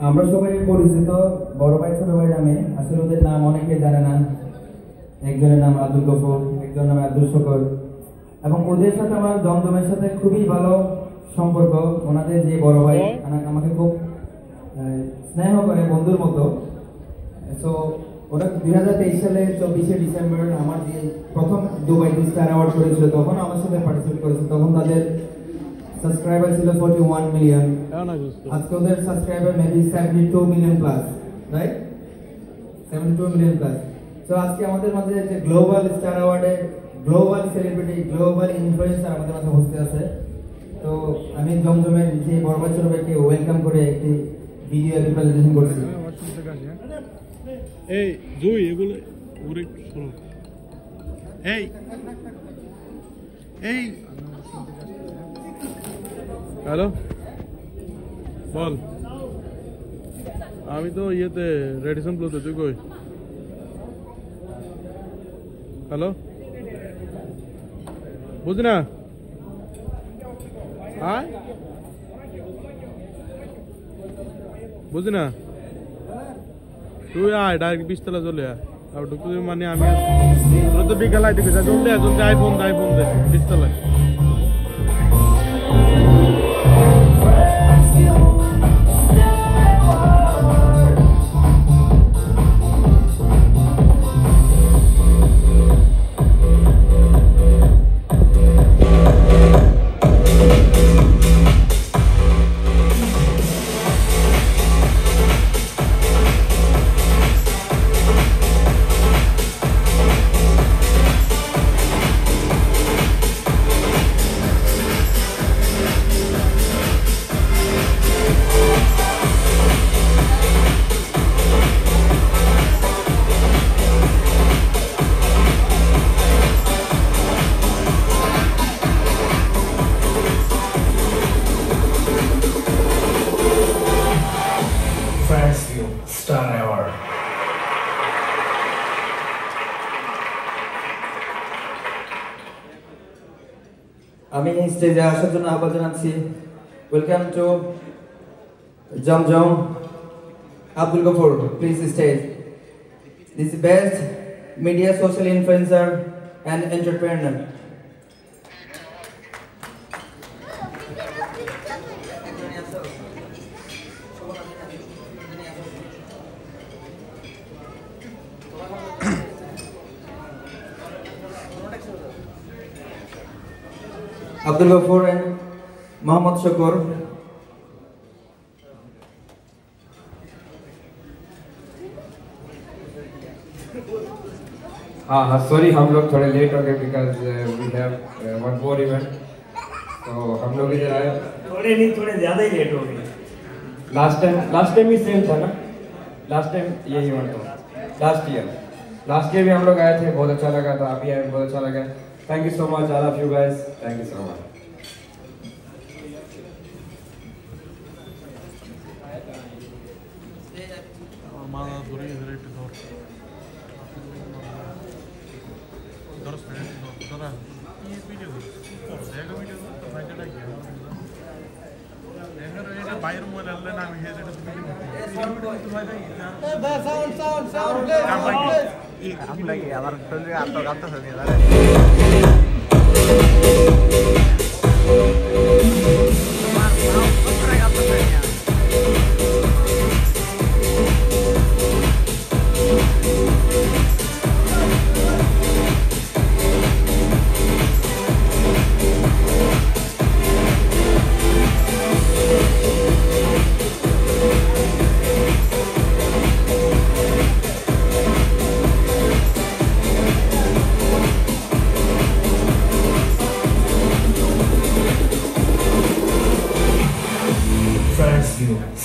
আমরা সবাই পরিচিত বড় ভাই ছোট ভাই নামে, আসলে ওদের নাম অনেকে জানে না। একজনের নাম আব্দুল গফুর, একজনের নাম আব্দুল শকর, এবং ওদের সাথে আমার জমজমের সাথে খুবই ভালো সম্পর্ক। ওনাদের যে বড় ভাই আমাকে খুব স্নেহ করে, বন্ধুর মতো। সো ওরা 2023 সালে 24শে ডিসেম্বর আমার যে প্রথম দুবাই স্টার অ্যাওয়ার্ড করেছিল, তখন আমার সাথে পার্টিসিপেট করেছিল। তখন তাদের সাবস্ক্রাইবার ছিল 41 মিলিয়ন। আজকে ওদের subscriber maybe 72 million plus, right? 72 million plus. তো আজকে আমাদের মাঝে যে গ্লোবাল স্টার অ্যাওয়ার্ডে গ্লোবাল সেলিব্রিটি, গ্লোবাল ইনফ্লুয়েন্সার আমাদের মাঝে উপস্থিত আছে। তো আমি জমজমের যে বড় ভাই ছোট ভাইকে ওয়েলকাম করে একটি ভিডিও রিপ্রেজেন্টেশন করছি। এই দুই এগুলো ওরে শোনো। এই এই হ্যালো বল, আমি তো ইয়েতে রেডিসন ব্লুতে, তুই কই? হ্যালো, বুঝি না? হ্যাঁ বুঝি না, তুই আয় ডাইরেক্ট 20 তলা চলে আয়। আর ঢুকতে মানে আমি তো বিকাল আইতে গেছি, জলদি জলদি আইফোন দে 20 তলায়। Star Award. আমি স্টেজে আসার জন্য আহ্বান জানাচ্ছি। Welcome to Zamzam Abdul Ghafoor, please stage. This is best media social influencer and entrepreneur. Abdul Ghafoor and Mohammad Shakur. Sorry हम लोग थोड़े लेट हो गए because we have one more event, तो हम लोग इधर आए। थोड़े नहीं, थोड़े ज़्यादा ही लेट हो गए। लास्ट टाइम ही सेम था ना, लास्ट टाइम ये इवेंट था लास्ट ईयर भी हम लोग आए थे, बहुत अच्छा लगा था। अभी आए बहुत अच्छा लगा। Thank you so much all of you guys, thank you so much. I'm like, আমার শরীরে আত্মঘাত হয়ে গেল।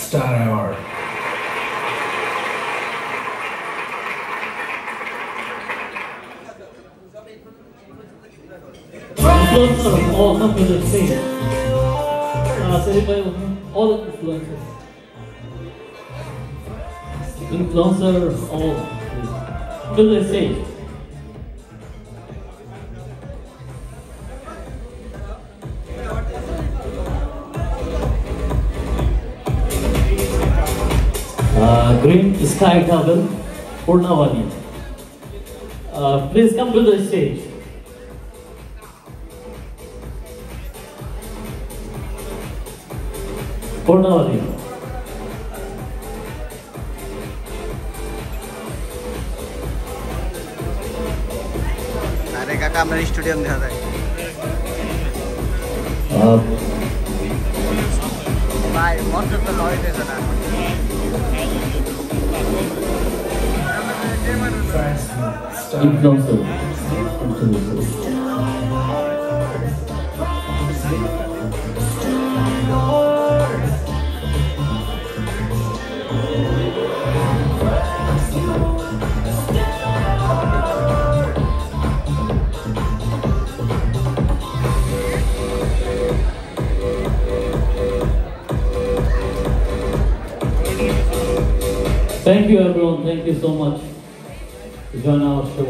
Star Award. Influencer of all companies say, celebrate all influencers. Influencer of all, what do they say? Queen Sky Double Purnavani. Please come to the stage. Purnavani. আরে কাকা আপনার stadium দেখা যায় ভাই মঞ্চ তো লয় হয়েছে না Influencer. Thank you everyone, thank you so much to join our show.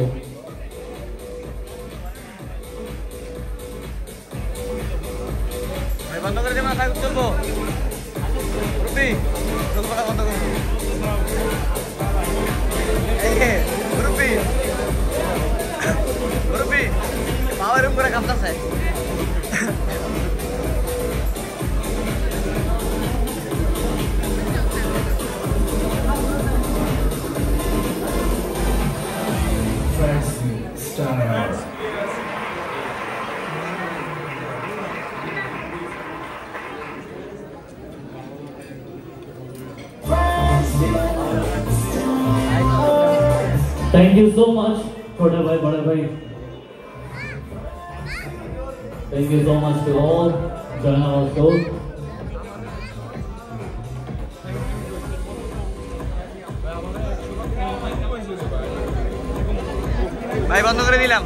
ভাই বন্ধ করে দেবেন না চলবো রুপি চলবো না বন্ধ করবো এই রুপি রুপি পাওয়ার রুম করে কামতাছে Star Award. Thank you so much, Chota Bhai, Bada Bhai. Thank you so much to all join our show. ভাই বন্ধ করে দিলাম